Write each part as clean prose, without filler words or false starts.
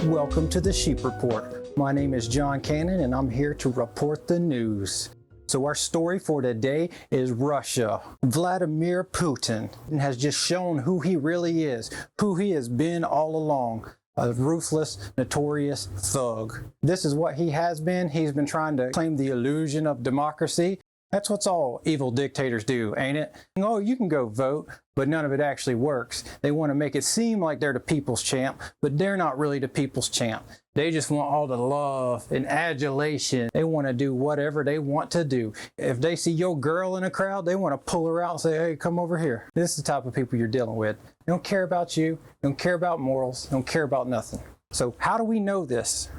Welcome to the Sheep Report. My name is John Cannon and I'm here to report the news. So our story for today is Russia. Vladimir Putin has just shown who he really is, who he has been all along. A ruthless, notorious thug. This is what he has been. He's been trying to claim the illusion of democracy. That's what all evil dictators do, ain't it? Oh, you can go vote, but none of it actually works. They want to make it seem like they're the people's champ, but they're not really the people's champ. They just want all the love and adulation. They want to do whatever they want to do. If they see your girl in a crowd, they want to pull her out and say, hey, come over here. This is the type of people you're dealing with. They don't care about you, they don't care about morals, they don't care about nothing. So how do we know this?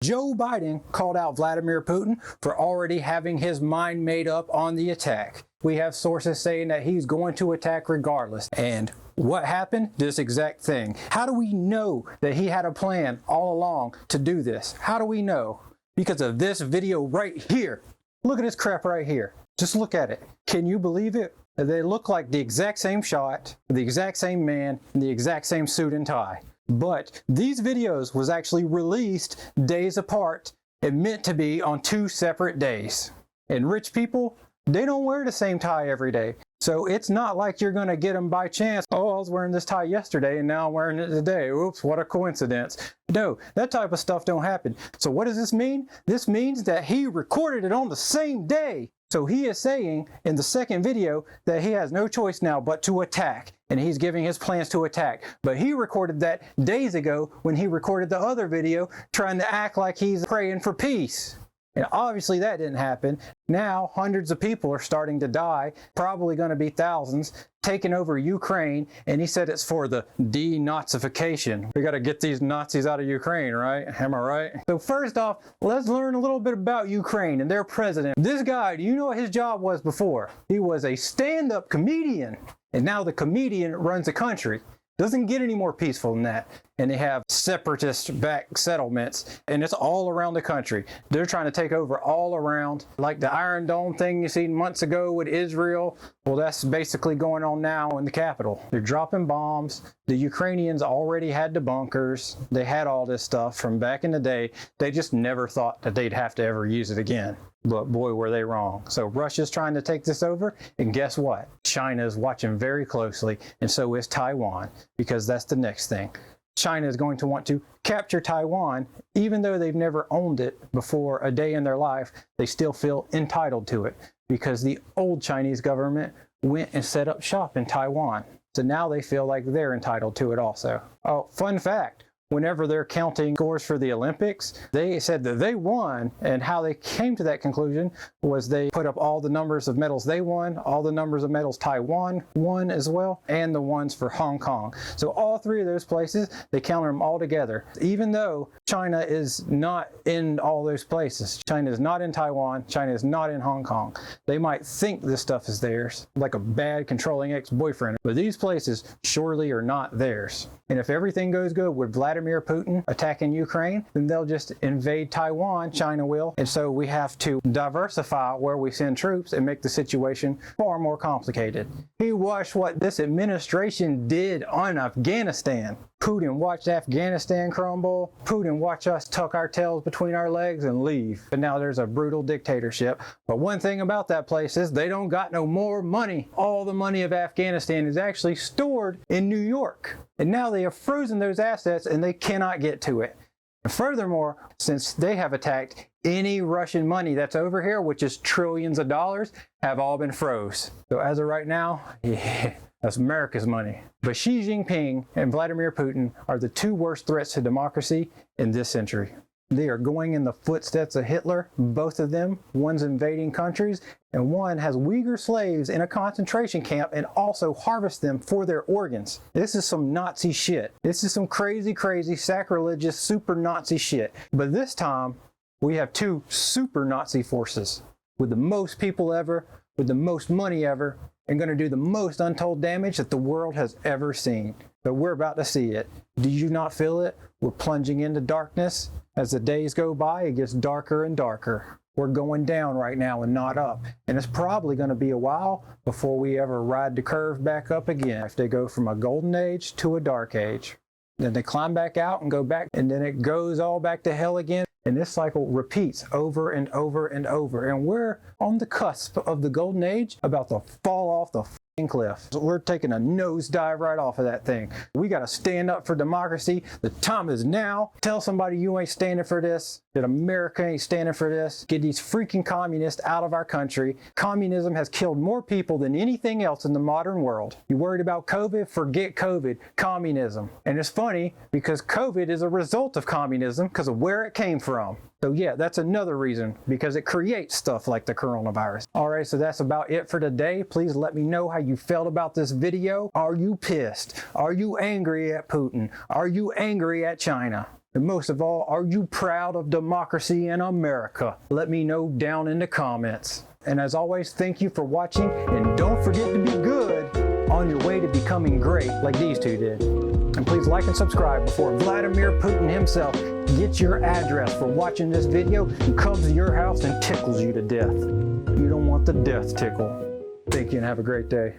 Joe Biden called out Vladimir Putin for already having his mind made up on the attack. We have sources saying that he's going to attack regardless. And what happened? This exact thing. How do we know that he had a plan all along to do this? How do we know? Because of this video right here. Look at this crap right here. Just look at it. Can you believe it? They look like the exact same shot, the exact same man, and the exact same suit and tie. But these videos was actually released days apart and meant to be on 2 separate days. And rich people, they don't wear the same tie every day. So it's not like you're going to get them by chance. Oh, I was wearing this tie yesterday and now I'm wearing it today. Oops, what a coincidence. No, that type of stuff don't happen. So what does this mean? This means that he recorded it on the same day. So he is saying in the second video that he has no choice now but to attack. And he's giving his plans to attack. But he recorded that days ago when he recorded the other video trying to act like he's praying for peace. And obviously that didn't happen. Now hundreds of people are starting to die, probably going to be thousands, taking over Ukraine. And he said it's for the denazification. We got to get these Nazis out of Ukraine, right? Am I right? So first off, let's learn a little bit about Ukraine and their president. This guy, do you know what his job was before? He was a stand-up comedian. And now the comedian runs the country. Doesn't get any more peaceful than that. And they have separatist-backed settlements, and it's all around the country. They're trying to take over all around, like the Iron Dome thing you seen months ago with Israel. Well, that's basically going on now in the capital. They're dropping bombs. The Ukrainians already had the bunkers. They had all this stuff from back in the day. They just never thought that they'd have to ever use it again. But boy, were they wrong. So Russia's trying to take this over, and guess what? China is watching very closely, and so is Taiwan, because that's the next thing. China is going to want to capture Taiwan, even though they've never owned it before a day in their life. They still feel entitled to it because the old Chinese government went and set up shop in Taiwan. So now they feel like they're entitled to it also. Oh, fun fact. Whenever they're counting scores for the Olympics, they said that they won, and how they came to that conclusion was they put up all the numbers of medals they won, all the numbers of medals Taiwan won as well, and the ones for Hong Kong. So all 3 of those places, they counted them all together. Even though China is not in all those places. China is not in Taiwan, China is not in Hong Kong. They might think this stuff is theirs, like a bad controlling ex-boyfriend, but these places surely are not theirs. And if everything goes good with Vladimir Putin attacking Ukraine, then they'll just invade Taiwan, China will. And so we have to diversify where we send troops and make the situation far more complicated. He watched what this administration did on Afghanistan. Putin watched Afghanistan crumble. Putin watched us tuck our tails between our legs and leave. But now there's a brutal dictatorship. But one thing about that place is they don't got no more money. All the money of Afghanistan is actually stored in New York. And now they have frozen those assets and they cannot get to it. And furthermore, since they have attacked, any Russian money that's over here, which is trillions of dollars, have all been froze. So as of right now, yeah, that's America's money. But Xi Jinping and Vladimir Putin are the 2 worst threats to democracy in this century. They are going in the footsteps of Hitler, both of them. One's invading countries, and one has Uyghur slaves in a concentration camp and also harvests them for their organs. This is some Nazi shit. This is some crazy, crazy, sacrilegious, super Nazi shit. But this time, we have 2 super Nazi forces with the most people ever, with the most money ever, and going to do the most untold damage that the world has ever seen. But we're about to see it. Do you not feel it? We're plunging into darkness. As the days go by, it gets darker and darker. We're going down right now and not up. And it's probably going to be a while before we ever ride the curve back up again if they go from a golden age to a dark age. then they climb back out and go back, and then it goes all back to hell again. And this cycle repeats over and over and over. And we're on the cusp of the golden age, about to fall off the cliff. So we're taking a nosedive right off of that thing. We got to stand up for democracy. The time is now. Tell somebody you ain't standing for this, that America ain't standing for this. Get these freaking communists out of our country. Communism has killed more people than anything else in the modern world. You worried about COVID? Forget COVID. Communism. And it's funny because COVID is a result of communism because of where it came from. So yeah, that's another reason, because it creates stuff like the coronavirus. All right, so that's about it for today. Please let me know how you felt about this video. Are you pissed? Are you angry at Putin? Are you angry at China? And most of all, are you proud of democracy in America? Let me know down in the comments. And as always, thank you for watching, and don't forget to be good on your way to becoming great like these two did. And please like and subscribe before Vladimir Putin himself gets your address for watching this video and comes to your house and tickles you to death. You don't want the death tickle. Thank you and have a great day.